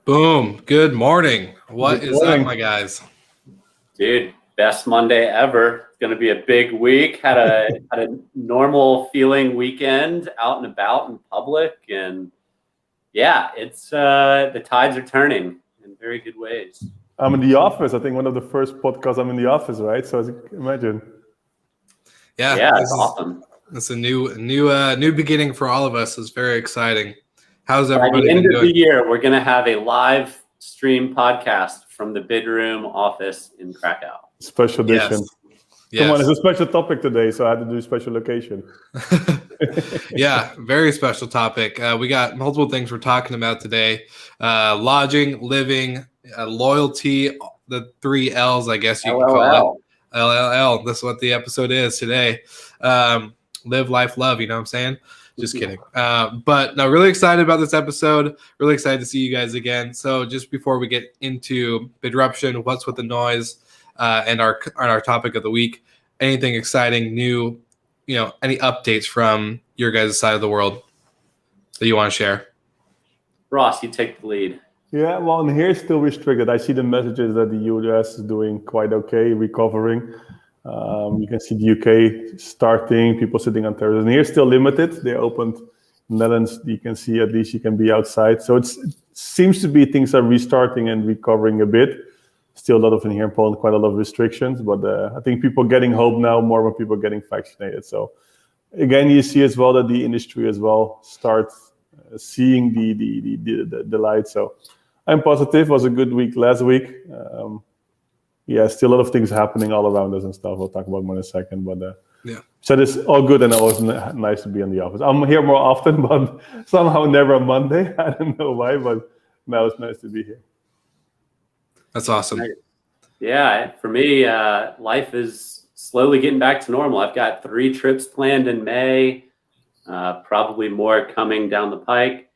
Boom. Good morning. What Good is up, morning. my guys? Dude, best Monday ever. It's gonna be a big week. Had a normal feeling weekend out and about in public, and yeah, it's the tides are turning in very good ways. I'm in the office. I think one of the first podcasts I'm in the office, right? So imagine. Yeah, this it's is awesome. it's a new beginning for all of us. It's very exciting. How's By everybody the end been of the doing? year, we're gonna have a live stream podcast from the Bidroom office in Krakow. Special edition. Yes. Come on, it's a special topic today, so I had to do a special location. Yeah, very special topic. We got multiple things we're talking about today: lodging, living, loyalty, the 3 L's, I guess you can call LLL. it. LLL. That's what the episode is today. Live, life, love. You know what I'm saying? Just kidding. But no, really excited about this episode. Really excited to see you guys again. So just before we get into Bidruption, what's with the noise, and our topic of the week, anything exciting, new, any updates from your guys' side of the world that you want to share? Ross, you take the lead. Yeah, well, and here it's still restricted. I see the messages that the US is doing quite okay, recovering. You can see the UK starting, people sitting on terraces. And here it's still limited. They opened Netherlands. You can see at least you can be outside. So it seems to be things are restarting and recovering a bit. Still a lot of in here in Poland, quite a lot of restrictions. But I think people are getting hope now more when people are getting vaccinated. So again, you see as well that the industry as well starts seeing the light. So I'm positive. It was a good week last week. Yeah, still a lot of things happening all around us and stuff. We'll talk about more in a second. But Yeah. So it's all good, and it was nice to be in the office. I'm here more often, but somehow never on Monday. I don't know why, but now it's nice to be here. That's awesome. Yeah, for me, life is slowly getting back to normal. I've got 3 trips planned in May, probably more coming down the pike.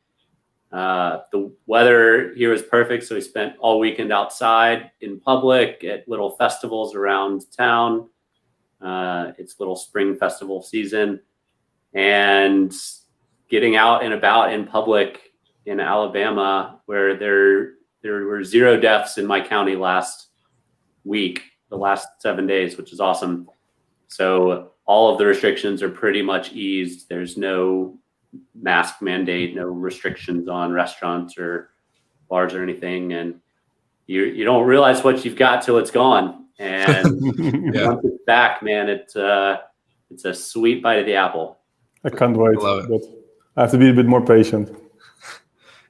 The weather here is perfect, so we spent all weekend outside in public at little festivals around town. It's little spring festival season, and getting out and about in public in Alabama, where there were 0 deaths in my county last week, the last 7 days, which is awesome. So all of the restrictions are pretty much eased. There's no mask mandate, no restrictions on restaurants or bars or anything, and you don't realize what you've got till it's gone. And Yeah. once it's back, man, it's a sweet bite of the apple. I can't wait. I love it. But I have to be a bit more patient.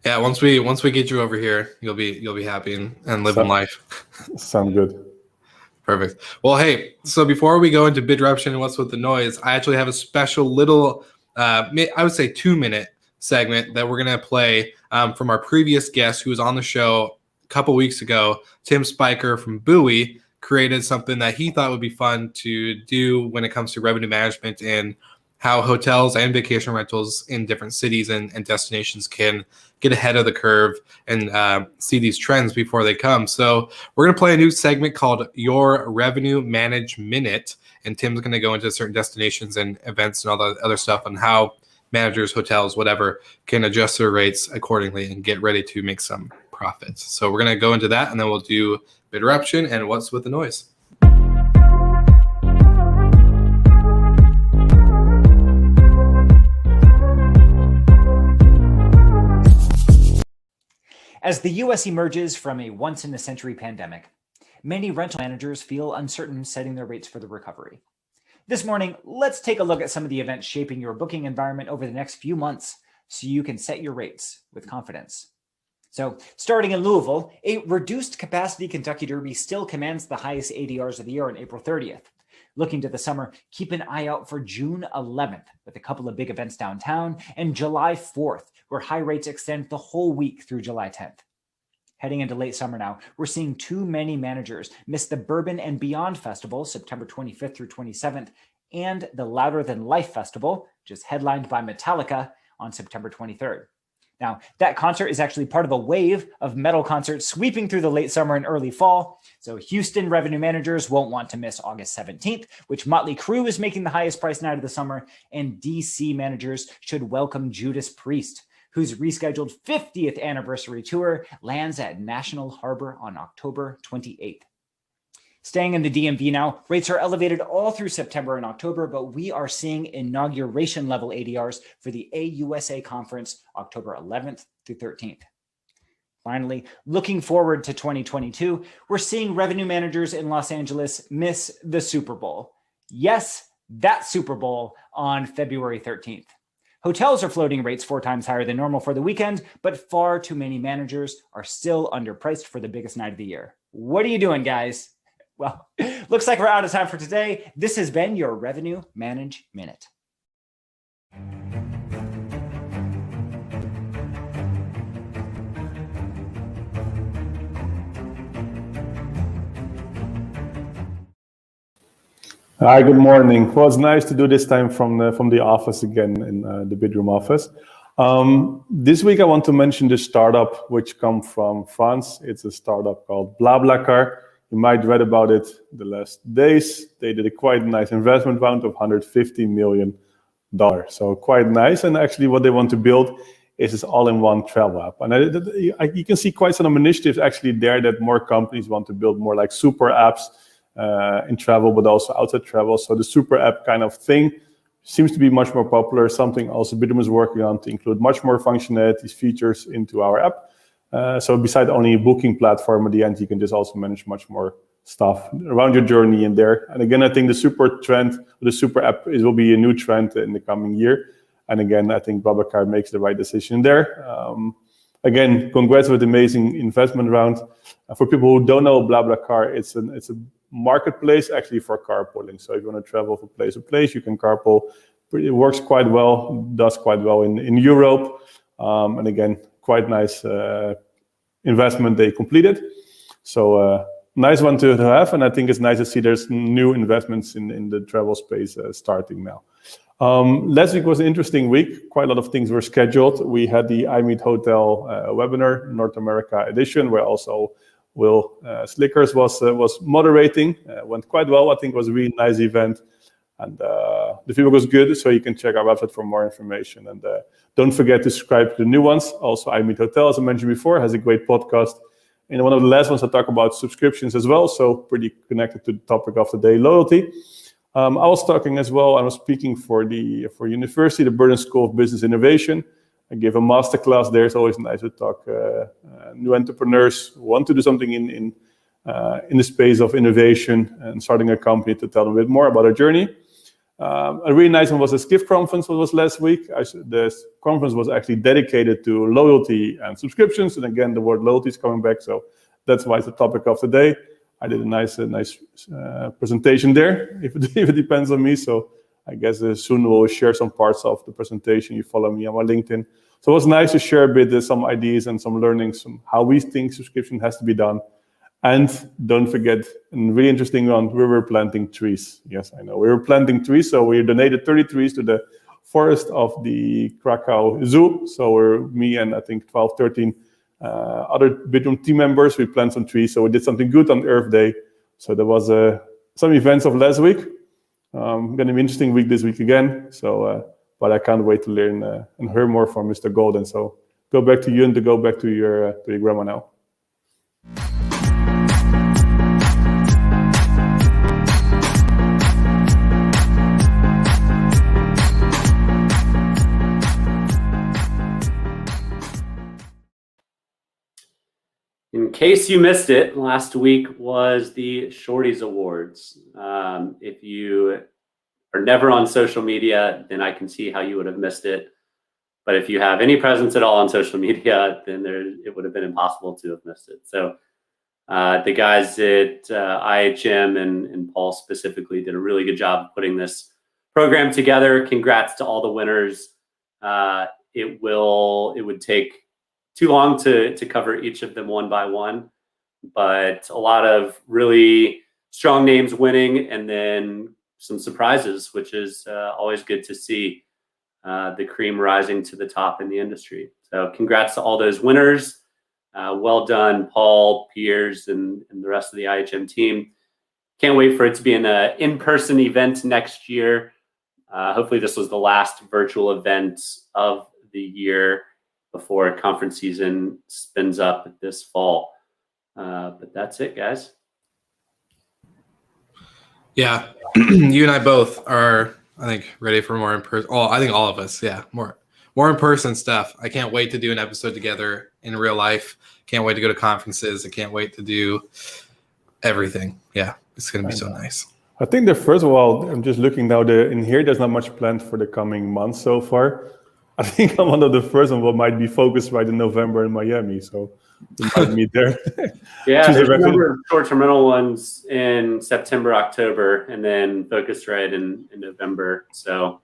Yeah, once we get you over here, you'll be happy and living life. Sound good. Perfect. Well, hey, so before we go into Bidruption and what's with the noise, I actually have a special little, I would say 2-minute segment that we're going to play from our previous guest who was on the show a couple weeks ago. Tim Spiker from Buoy created something that he thought would be fun to do when it comes to revenue management and how hotels and vacation rentals in different cities and destinations can get ahead of the curve and see these trends before they come. So we're going to play a new segment called Your Revenue Manage Minute. And Tim's going to go into certain destinations and events and all the other stuff on how managers, hotels, whatever, can adjust their rates accordingly and get ready to make some profits. So we're going to go into that, and then we'll do Bidruption and what's with the noise. As the U.S. emerges from a once-in-a-century pandemic, many rental managers feel uncertain setting their rates for the recovery. This morning, let's take a look at some of the events shaping your booking environment over the next few months so you can set your rates with confidence. So, starting in Louisville, a reduced capacity Kentucky Derby still commands the highest ADRs of the year on April 30th. Looking to the summer, keep an eye out for June 11th with a couple of big events downtown, and July 4th, where high rates extend the whole week through July 10th. Heading into late summer now, we're seeing too many managers miss the Bourbon and Beyond Festival, September 25th through 27th, and the Louder Than Life Festival, which is headlined by Metallica, on September 23rd. Now, that concert is actually part of a wave of metal concerts sweeping through the late summer and early fall. So Houston revenue managers won't want to miss August 17th, which Motley Crue is making the highest price night of the summer. And DC managers should welcome Judas Priest, whose rescheduled 50th anniversary tour lands at National Harbor on October 28th. Staying in the DMV now, rates are elevated all through September and October, but we are seeing inauguration level ADRs for the AUSA conference October 11th through 13th. Finally, looking forward to 2022, we're seeing revenue managers in Los Angeles miss the Super Bowl. Yes, that Super Bowl on February 13th. Hotels are floating rates 4 times higher than normal for the weekend, but far too many managers are still underpriced for the biggest night of the year. What are you doing, guys? Well, looks like we're out of time for today. This has been your Revenue Manage Minute. Hi, good morning. Well, it's nice to do this time from the office again in the Bidroom office. This week I want to mention the startup which comes from France. It's a startup called BlaBlaCar. You might read about it the last days. They did a quite nice investment round of $150 million. So quite nice. And actually what they want to build is this all-in-one travel app. And you can see quite some initiatives actually there that more companies want to build more like super apps in travel, but also outside travel. So the super app kind of thing seems to be much more popular, something also Bidroom is working on to include much more functionalities, features into our app. So beside only a booking platform, at the end, you can just also manage much more stuff around your journey in there. And again, I think the super trend, the super app will be a new trend in the coming year. And again, I think BlaBlaCar makes the right decision there. Again, congrats with the amazing investment round. For people who don't know BlaBlaCar, it's a marketplace actually for carpooling. So if you want to travel from place to place, you can carpool. It works quite well, does quite well in Europe. And again, quite nice investment they completed. So nice one to have. And I think it's nice to see there's new investments in the travel space starting now. Last week was an interesting week. Quite a lot of things were scheduled. We had the iMeet Hotel webinar, North America edition, where also Will Slickers was moderating. Went quite well. I think it was a really nice event. And the feedback was good, so you can check our website for more information. And don't forget to subscribe to the new ones. Also, iMeet Hotel, as I mentioned before, has a great podcast. And one of the last ones I talk about subscriptions as well, so pretty connected to the topic of the day, loyalty. I was talking as well, I was speaking for university, the Burden School of Business Innovation. I gave a masterclass there. It's always nice to talk new entrepreneurs who want to do something in the space of innovation and starting a company, to tell them a bit more about our journey. A really nice one was the Skift conference, what was last week. The conference was actually dedicated to loyalty and subscriptions. And again, the word loyalty is coming back. So that's why it's the topic of the day. I did a nice presentation there, if it depends on me. So I guess soon we'll share some parts of the presentation. You follow me on my LinkedIn. So it was nice to share a bit some ideas and some learnings from how we think subscription has to be done. And don't forget, a really interesting one, we were planting trees. Yes, I know, we were planting trees. So we donated 30 trees to the forest of the Krakow Zoo. So me and I think 12, 13 other Bidroom team members, we planted some trees. So we did something good on Earth Day. So there was some events of last week. Going to be an interesting week this week again. So, but I can't wait to learn and hear more from Mr. Golden. So go back to you and to go back to your grandma now. In case you missed it, last week was the Shorties Awards. If you are never on social media, then I can see how you would have missed it. But if you have any presence at all on social media, then it would have been impossible to have missed it. So the guys at IHM and Paul specifically did a really good job of putting this program together. Congrats to all the winners. It would take too long to cover each of them one by one, but a lot of really strong names winning, and then some surprises, which is always good to see, the cream rising to the top in the industry. So congrats to all those winners. Well done, Paul, Piers, and the rest of the IHM team. Can't wait for it to be an in-person event next year. Hopefully this was the last virtual event of the year before conference season spins up this fall. But that's it, guys. Yeah, you and I both are, I think, ready for more in person. Oh, I think all of us, yeah, more in person stuff. I can't wait to do an episode together in real life. Can't wait to go to conferences. I can't wait to do everything. Yeah, it's gonna be so nice. I think first of all, I'm just looking now. In here, there's not much planned for the coming months so far. I think I'm one of the first one what might be focused right in November in Miami. So we might meet there. Yeah, there's a number of short-term rental ones in September, October, and then Focusrite in November. So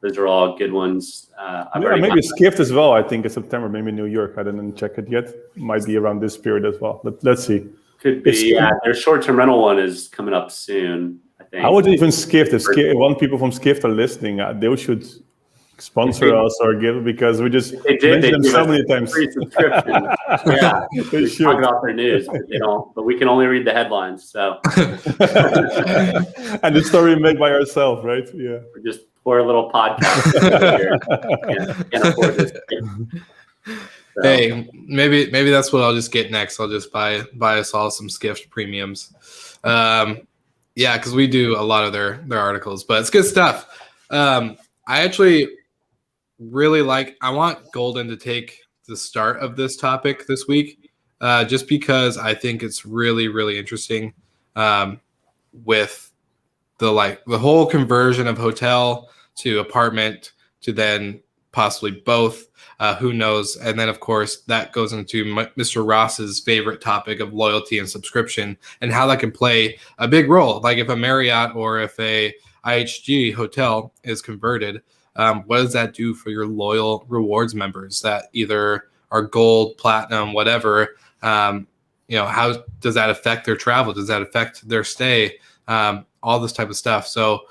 those are all good ones. Maybe Skift as well. I think in September, maybe New York. I didn't check it yet. Might be around this period as well. Let's see. Could be. Yeah, their short-term rental one is coming up soon, I think. I would even Skift. If one people from Skift are listening, they should sponsor us or give, because we just mentioned them so many times. Free subscription. Yeah, we talk about their news, but they don't. But we can only read the headlines. So, and the story made by ourselves, right? Yeah, we're just poor little podcast here. Can't afford this. So. Hey, maybe that's what I'll just get next. I'll just buy us all some Skift premiums. Yeah, because we do a lot of their articles, but it's good stuff. I actually really I want Golden to take the start of this topic this week, just because I think it's really, really interesting with the whole conversion of hotel to apartment to then possibly both. Who knows? And then, of course, that goes into Mr. Ross's favorite topic of loyalty and subscription and how that can play a big role. Like if a Marriott or if a IHG hotel is converted, what does that do for your loyal rewards members that either are gold, platinum, whatever? How does that affect their travel? Does that affect their stay? All this type of stuff. So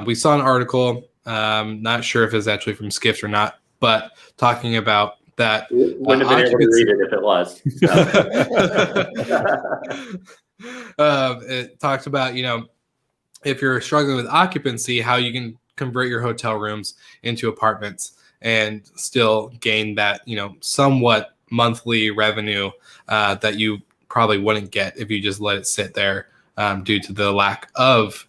we saw an article, not sure if it's actually from Skift or not, but talking about that. Wouldn't have been able to read it if it was. So. It talks about, if you're struggling with occupancy, how you can convert your hotel rooms into apartments and still gain that, somewhat monthly revenue that you probably wouldn't get if you just let it sit there due to the lack of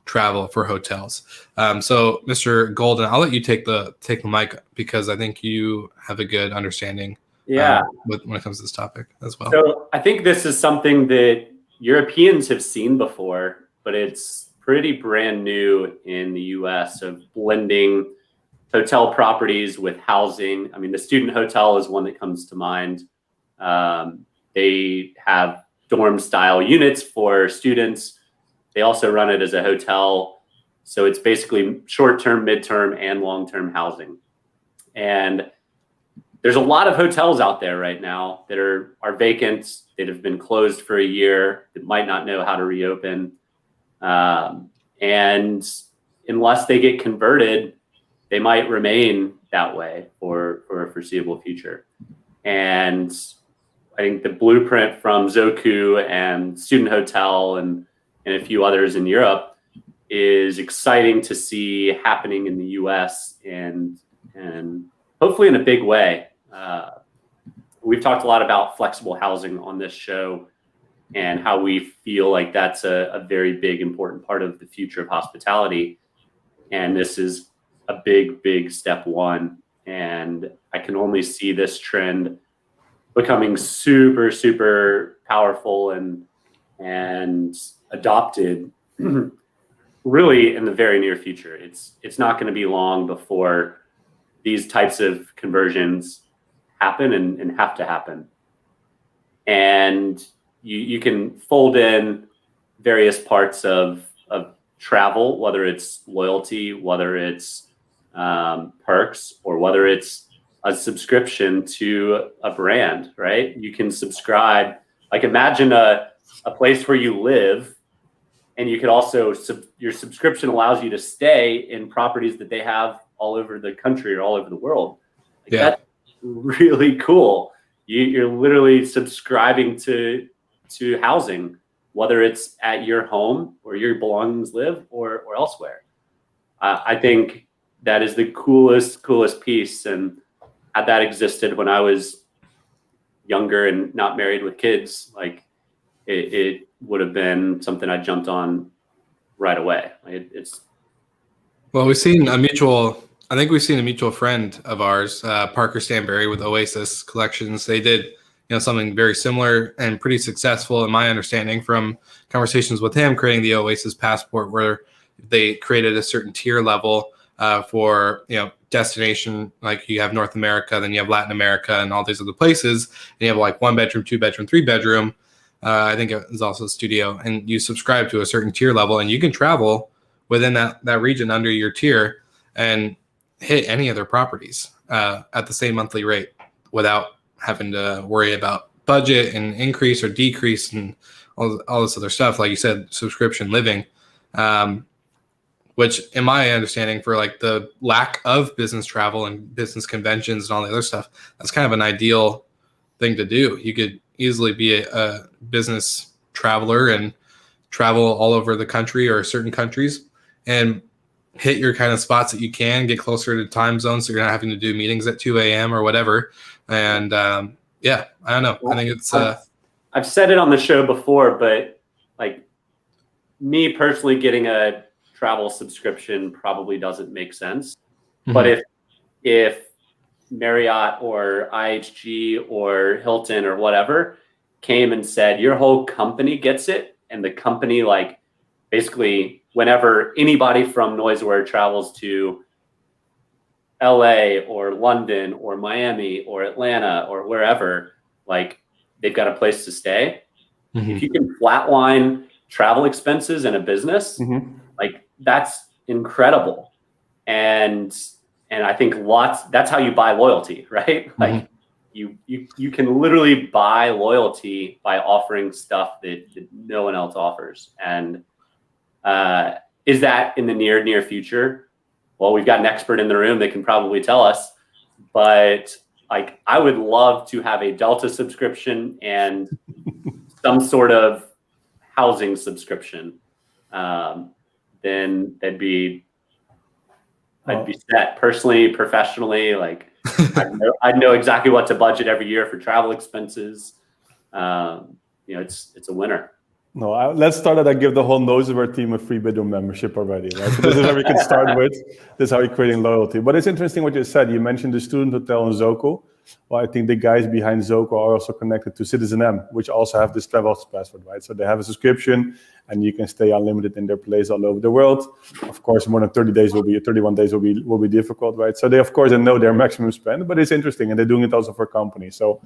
travel for hotels. So Mr. Golden, I'll let you take the mic because I think you have a good understanding when it comes to this topic as well. So I think this is something that Europeans have seen before, but it's pretty brand new in the US of blending hotel properties with housing. I mean, the student hotel is one that comes to mind. They have dorm style units for students. They also run it as a hotel. So it's basically short-term, mid-term, and long-term housing. And there's a lot of hotels out there right now that are vacant, that have been closed for a year, that might not know how to reopen. And unless they get converted, they might remain that way for a foreseeable future. And I think the blueprint from Zoku and Student Hotel and a few others in Europe is exciting to see happening in the US and hopefully in a big way. We've talked a lot about flexible housing on this show and how we feel like that's a very big, important part of the future of hospitality. And this is a big, big step one. And I can only see this trend becoming super, super powerful and adopted really in the very near future. It's not going to be long before these types of conversions happen and have to happen. And you can fold in various parts of travel, whether it's loyalty, whether it's perks, or whether it's a subscription to a brand, right? You can subscribe, like imagine a place where you live, and you could also, your subscription allows you to stay in properties that they have all over the country or all over the world. Like, that's really cool. You're literally subscribing to housing, whether it's at your home where your belongings live or elsewhere. I think that is the coolest piece. And had that existed when I was younger and not married with kids, like it would have been something I jumped on right away. Well, we've seen a mutual. I think we've seen a mutual friend of ours, Parker Stanberry, with Oasis Collections. They did, something very similar and pretty successful, in my understanding, from conversations with him, creating the Oasis Passport, where they created a certain tier level for destination. Like you have North America, then you have Latin America, and all these other places. And you have like 1 bedroom, 2 bedroom, 3 bedroom. I think it was also a studio, and you subscribe to a certain tier level, and you can travel within that region under your tier and hit any of their properties at the same monthly rate without having to worry about budget and increase or decrease and all this other stuff. Like you said, subscription living, which in my understanding, for like the lack of business travel and business conventions and all the other stuff, that's kind of an ideal thing to do. You could easily be a business traveler and travel all over the country or certain countries and hit your kind of spots that you can, get closer to time zones so you're not having to do meetings at 2 a.m. or whatever. And I don't know. I think it's I've said it on the show before, but like me personally getting a travel subscription probably doesn't make sense. Mm-hmm. But if Marriott or IHG or Hilton or whatever came and said your whole company gets it, and the company like basically whenever anybody from NoiseAware travels to LA or London or Miami or Atlanta or wherever, like they've got a place to stay. Mm-hmm. If you can flatline travel expenses in a business, mm-hmm. like that's incredible. And I think that's how you buy loyalty, right? Mm-hmm. Like you can literally buy loyalty by offering stuff that no one else offers. And is that in the near future? Well, we've got an expert in the room that can probably tell us, but like I would love to have a Delta subscription and some sort of housing subscription. Then I'd be set personally, professionally. Like I'd know exactly what to budget every year for travel expenses. It's a winner. No, let's start that. I give the whole NoiseAware team a free bedroom membership already, right? So this is where we can start with. This is how we're creating loyalty. But it's interesting what you said. You mentioned the student hotel in Zoco. Well, I think the guys behind Zoco are also connected to Citizen M, which also have this travel passport, right? So they have a subscription, and you can stay unlimited in their place all over the world. Of course, more than 31 days will be difficult, right? So they, of course, know their maximum spend, but it's interesting, and they're doing it also for companies. So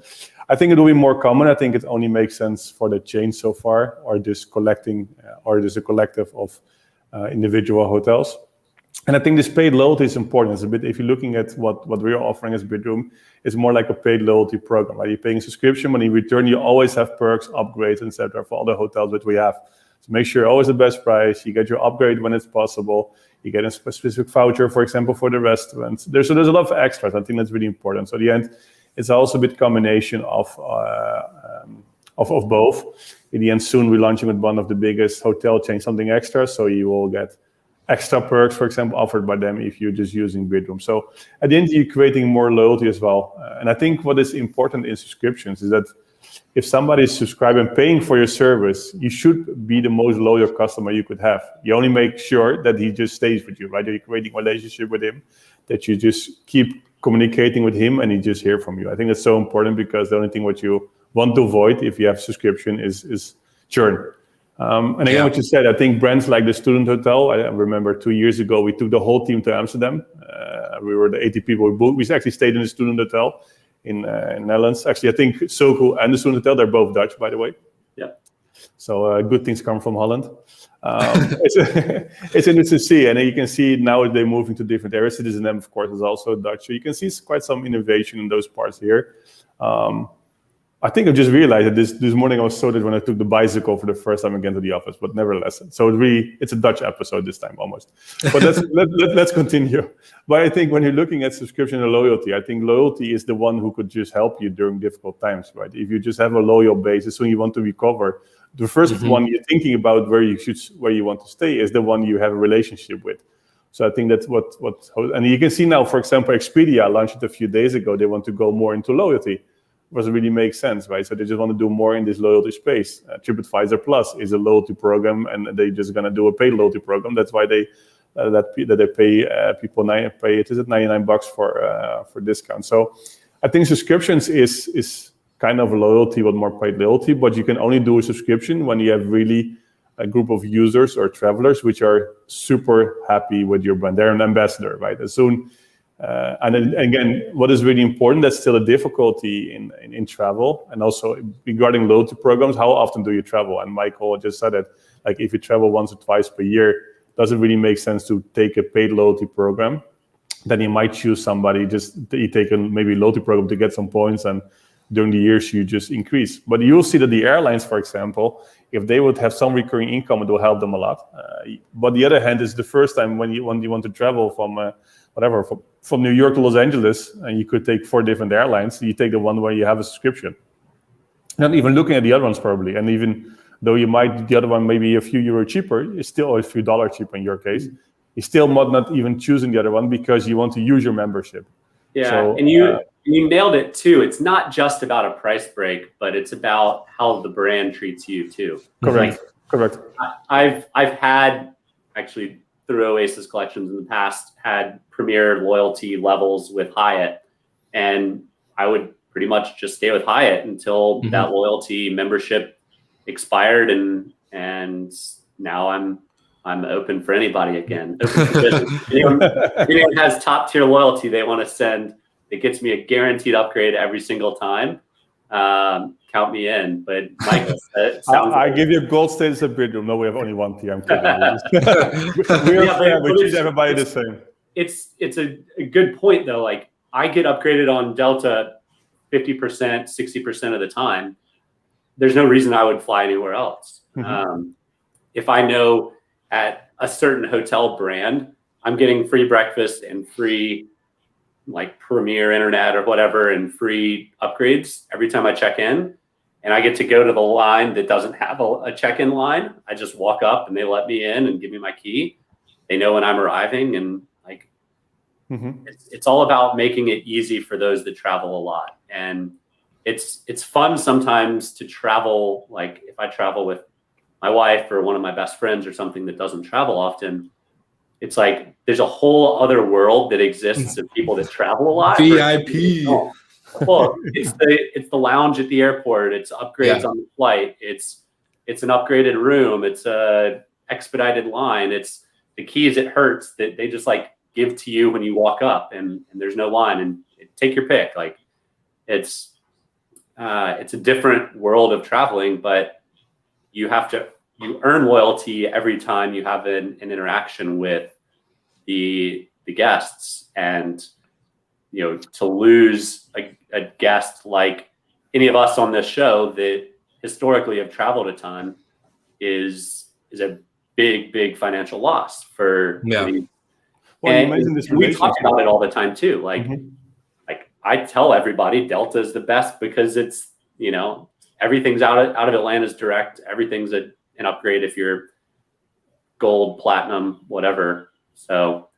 I think it will be more common. I think it only makes sense for the chain so far, or just a collective of individual hotels. And I think this paid loyalty is important. It's a bit, if you're looking at what we're offering as Bidroom, it's more like a paid loyalty program, right? You're paying a subscription, but in return, you always have perks, upgrades, etc. for all the hotels that we have. So make sure always the best price. You get your upgrade when it's possible. You get a specific voucher, for example, for the restaurants. There's a lot of extras. I think that's really important. So at the end, it's also a bit combination of both. In the end, soon we're launching with one of the biggest hotel chains, something extra. So you will get extra perks, for example, offered by them if you're just using Bidroom. So at the end, you're creating more loyalty as well. And I think what is important in subscriptions is that if somebody is subscribing and paying for your service, you should be the most loyal customer you could have. You only make sure that he just stays with you, right? That you're creating a relationship with him, that you just keep communicating with him and he just hear from you. I think that's so important because the only thing what you want to avoid if you have subscription is churn. And again, what you said, I think brands like the Student Hotel, I remember 2 years ago, we took the whole team to Amsterdam. We were the 80 people we booked. We actually stayed in the Student Hotel in Netherlands. Actually, I think Zoco and the Student Hotel, they're both Dutch, by the way. Yeah. So good things come from Holland. It's interesting to see. And you can see now they're moving to different areas. Citizen M, of course, is also Dutch. So you can see quite some innovation in those parts here. I think I just realized that this morning I was so that when I took the bicycle for the first time again to the office, but nevertheless. So it's a Dutch episode this time almost. But let's continue. But I think when you're looking at subscription and loyalty, I think loyalty is the one who could just help you during difficult times, right? If you just have a loyal base, as soon as you want to recover, the first one you're thinking about where you want to stay is the one you have a relationship with. So I think that's what and you can see now, for example, Expedia launched it a few days ago. They want to go more into loyalty. Doesn't really make sense, right? So they just want to do more in this loyalty space. TripAdvisor Plus is a loyalty program, and they're just going to do a paid loyalty program. That's why they pay people $99 for discount. So I think subscriptions is kind of loyalty, but more paid loyalty. But you can only do a subscription when you have really a group of users or travelers which are super happy with your brand. They're an ambassador, right? As soon and then, again, what is really important, that's still a difficulty in travel, and also regarding loyalty programs, how often do you travel? And Michael just said it, like if you travel once or twice per year, does it really make sense to take a paid loyalty program? Then you might choose somebody, you take a maybe loyalty program to get some points, and during the years you just increase. But you'll see that the airlines, for example, if they would have some recurring income, it will help them a lot. But the other hand, is the first time when you want to travel from New York to Los Angeles, and you could take 4 different airlines, you take the one where you have a subscription. Not even looking at the other ones probably, and even though the other one may be a few euro cheaper, it's still a few dollar cheaper in your case. You still might not even choosing the other one because you want to use your membership. Yeah, so, and you nailed it too. It's not just about a price break, but it's about how the brand treats you too. Correct. Correct. I've had actually through Oasis Collections in the past had premier loyalty levels with Hyatt, and I would pretty much just stay with Hyatt until that loyalty membership expired, and now I'm open for anybody again. Open for business. Anyone has top tier loyalty they want to send, it gets me a guaranteed upgrade every single time. Count me in. But Michael, I give you gold status at Bidroom. No, we have only one tier. I'm kidding. We treat everybody the same. It's a good point though. Like I get upgraded on Delta 50%, 60% of the time. There's no reason I would fly anywhere else. If I know at a certain hotel brand, I'm getting free breakfast and free like premier internet or whatever and free upgrades every time I check in, and I get to go to the line that doesn't have a check-in line. I just walk up and they let me in and give me my key. They know when I'm arriving, and like it's all about making it easy for those that travel a lot. And it's fun sometimes to travel. Like if I travel with my wife or one of my best friends or something that doesn't travel often, it's like there's a whole other world that exists of people that travel a lot. VIP. Well, it's the lounge at the airport. It's upgrades on the flight. It's an upgraded room. It's a expedited line. It's the keys at Hertz that they just like give to you when you walk up, and there's no line, and take your pick. Like it's a different world of traveling, but you earn loyalty every time you have an interaction with the guests. And to lose a guest like any of us on this show that historically have traveled a ton is a big financial loss for and we talk about it all the time too. Like I tell everybody Delta is the best because it's everything's out of Atlanta's direct. Everything's an upgrade if you're gold, platinum, whatever. So,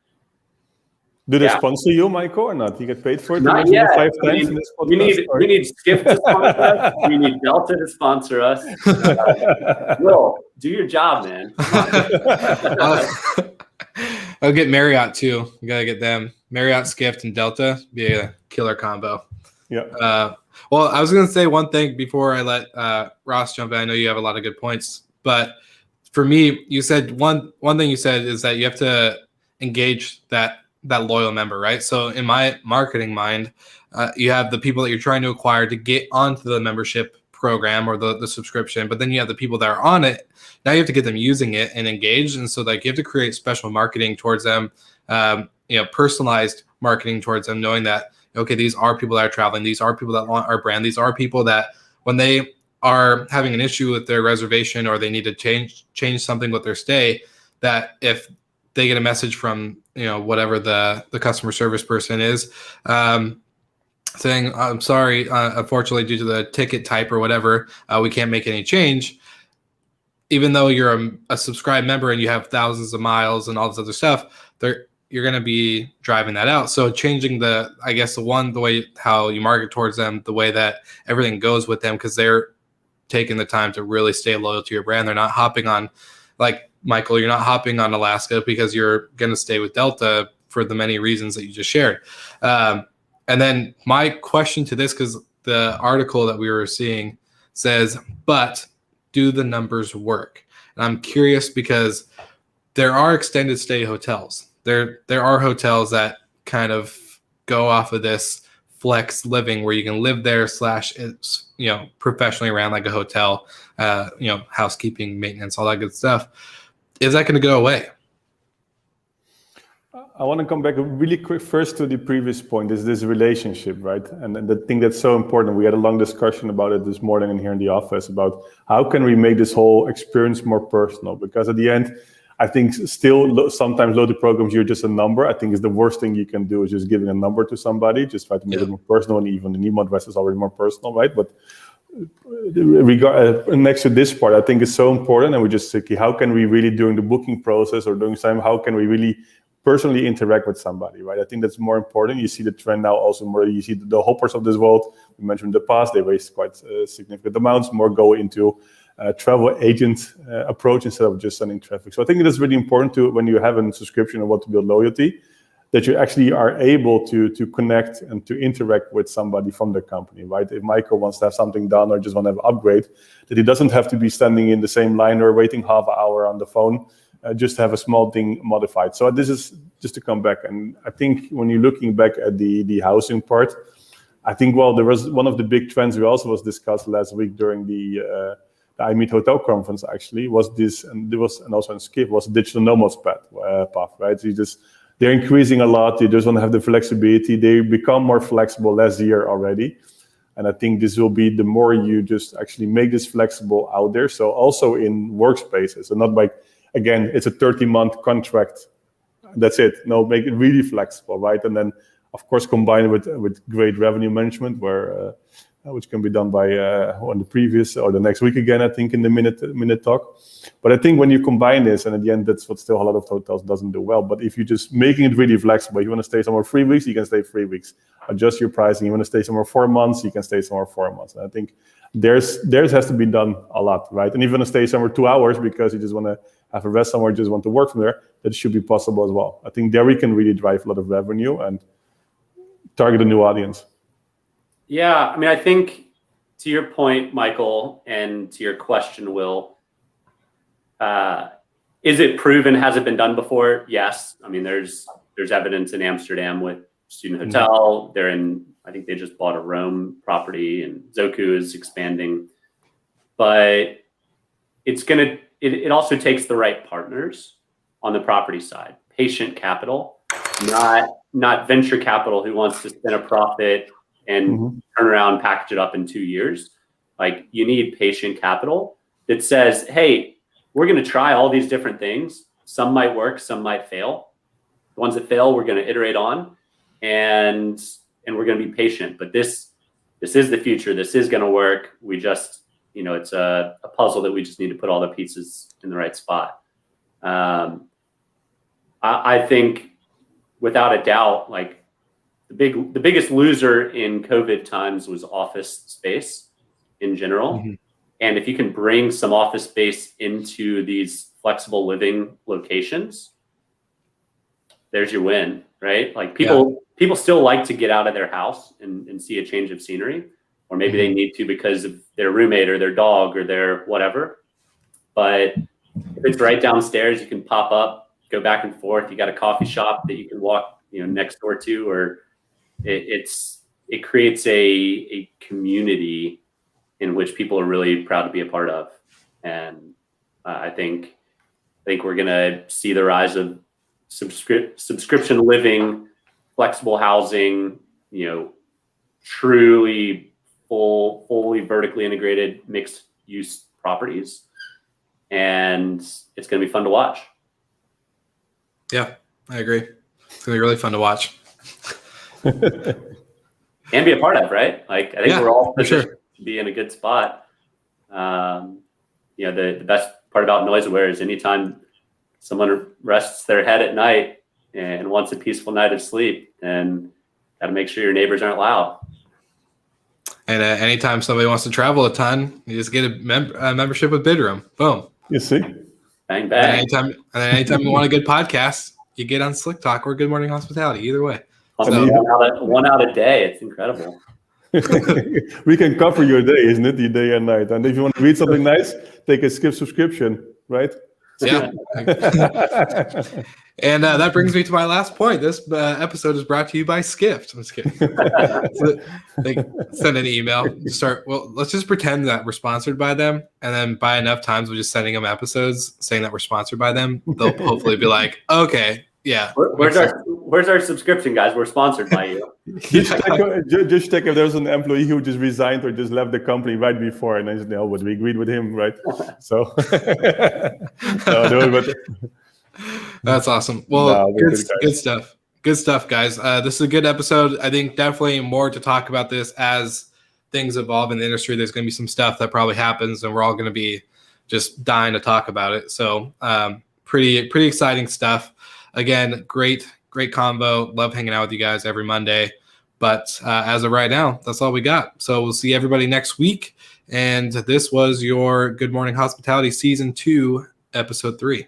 do they sponsor you, Michael, or not? You get paid for it? Not yet. We need Skift to sponsor us. We need Delta to sponsor us. Will, do your job, man. I'll get Marriott too. You gotta get them. Marriott, Skift, and Delta be a killer combo. Yeah. Well, I was going to say one thing before I let Ross jump in. I know you have a lot of good points, but for me, you said one thing you said is that you have to engage that loyal member, right? So in my marketing mind, you have the people that you're trying to acquire to get onto the membership program or the subscription, but then you have the people that are on it. Now you have to get them using it and engaged, and so like you have to create special marketing towards them, personalized marketing towards them, knowing that okay, these are people that are traveling. These are people that want our brand. These are people that when they are having an issue with their reservation or they need to change something with their stay, that if they get a message from, whatever the customer service person is, saying, I'm sorry, unfortunately, due to the ticket type or whatever, we can't make any change. Even though you're a subscribed member and you have thousands of miles and all this other stuff, you're going to be driving that out. So changing the way how you market towards them, the way that everything goes with them, because they're taking the time to really stay loyal to your brand. They're not hopping on, like Michael, you're not hopping on Alaska because you're going to stay with Delta for the many reasons that you just shared. And then my question to this, because the article that we were seeing says, but do the numbers work? And I'm curious because there are extended stay hotels. There are hotels that kind of go off of this flex living where you can live there / it's, professionally ran like a hotel, housekeeping, maintenance, all that good stuff. Is that going to go away? I want to come back really quick first to the previous point, is this relationship, right? And the thing that's so important, we had a long discussion about it this morning and here in the office about how can we make this whole experience more personal? Because at the end, I think still sometimes loyalty programs, you're just a number. I think is the worst thing you can do is just giving a number to somebody, just try to make it more personal, and even the email address is already more personal, right? But next to this part, I think is so important, and we just say, how can we really during the booking process or during time, how can we really personally interact with somebody, right? I think that's more important. You see the trend now also more, you see the hoppers of this world, we mentioned in the past, they raise quite significant amounts, more go into travel agent approach instead of just sending traffic. So I think it is really important to, when you have a subscription and want to build loyalty, that you actually are able to connect and to interact with somebody from the company, right? If Michael wants to have something done or just want to have an upgrade, that he doesn't have to be standing in the same line or waiting half an hour on the phone, just to have a small thing modified. So this is just to come back. And I think when you're looking back at the housing part, I think, well, there was one of the big trends we also was discussed last week during the iMeet Hotel conference, actually, was this, and also in Skip, was digital nomads path, right? So they're increasing a lot. They just want to have the flexibility. They become more flexible last year already. And I think this will be the more you just actually make this flexible out there. So also in workspaces, and not like, again, it's a 30-month contract. That's it. No, make it really flexible, right? And then, of course, combine it with great revenue management, where which can be done by on the previous or the next week again, I think, in the minute talk. But I think when you combine this, and at the end, that's what still a lot of hotels doesn't do well. But if you're just making it really flexible, you want to stay somewhere 3 weeks, you can stay 3 weeks. Adjust your pricing. You want to stay somewhere 4 months, you can stay somewhere 4 months. And I think theirs has to be done a lot, right? And if you want to stay somewhere 2 hours because you just want to have a rest somewhere, just want to work from there, that should be possible as well. I think there we can really drive a lot of revenue and target a new audience. Yeah, I mean, I think to your point, Michael, and to your question, Will, is it proven? Has it been done before? Yes. I mean, there's evidence in Amsterdam with Student Hotel. They're in, I think they just bought a Rome property, and Zoku is expanding. But it also takes the right partners on the property side. Patient capital, not venture capital who wants to spin a profit and turn around, package it up in 2 years. Like, you need patient capital that says, hey, we're going to try all these different things. Some might work, some might fail. The ones that fail, we're going to iterate on, and we're going to be patient. But this is the future. This is going to work. We just, it's a puzzle that we just need to put all the pieces in the right spot. I think, without a doubt, like, the biggest loser in COVID times was office space in general. And if you can bring some office space into these flexible living locations, there's your win, right? Like, people still like to get out of their house and see a change of scenery, or maybe they need to because of their roommate or their dog or their whatever. But if it's right downstairs, you can pop up, go back and forth. You got a coffee shop that you can walk, next door to, or it creates a community in which people are really proud to be a part of. And I think we're going to see the rise of subscription living, flexible housing, truly fully vertically integrated mixed use properties. And it's going to be fun to watch. Yeah, I agree. It's going to be really fun to watch. And be a part of, right? Like, I think we're all positioned to be in a good spot. The best part about NoiseAware is anytime someone rests their head at night, and wants a peaceful night of sleep, then got to make sure your neighbors aren't loud. And anytime somebody wants to travel a ton, you just get a membership with Bidroom. Boom. You see? Bang, And bang. anytime you want a good podcast, you get on Slick Talk or Good Morning Hospitality. Either way. Also, one out a day. It's incredible. We can cover your day, isn't it? Your day and night. And if you want to read something nice, take a skip subscription, right? Yeah. And that brings me to my last point. This episode is brought to you by Skift. I'm just kidding. So they send an email. Let's just pretend that we're sponsored by them. And then by enough times, we're just sending them episodes saying that we're sponsored by them. They'll hopefully be like, okay, yeah. Where's our subscription, guys? We're sponsored by you. Just check if there's an employee who just resigned or just left the company right before, and then no, but we agreed with him, right? So, no, but that's awesome. Well, good stuff. Good stuff, guys. This is a good episode. I think definitely more to talk about this as things evolve in the industry. There's going to be some stuff that probably happens, and we're all going to be just dying to talk about it. So, pretty exciting stuff. Again, great combo. Love hanging out with you guys every Monday. But as of right now, that's all we got. So we'll see everybody next week. And this was your Good Morning Hospitality Season 2, Episode 3.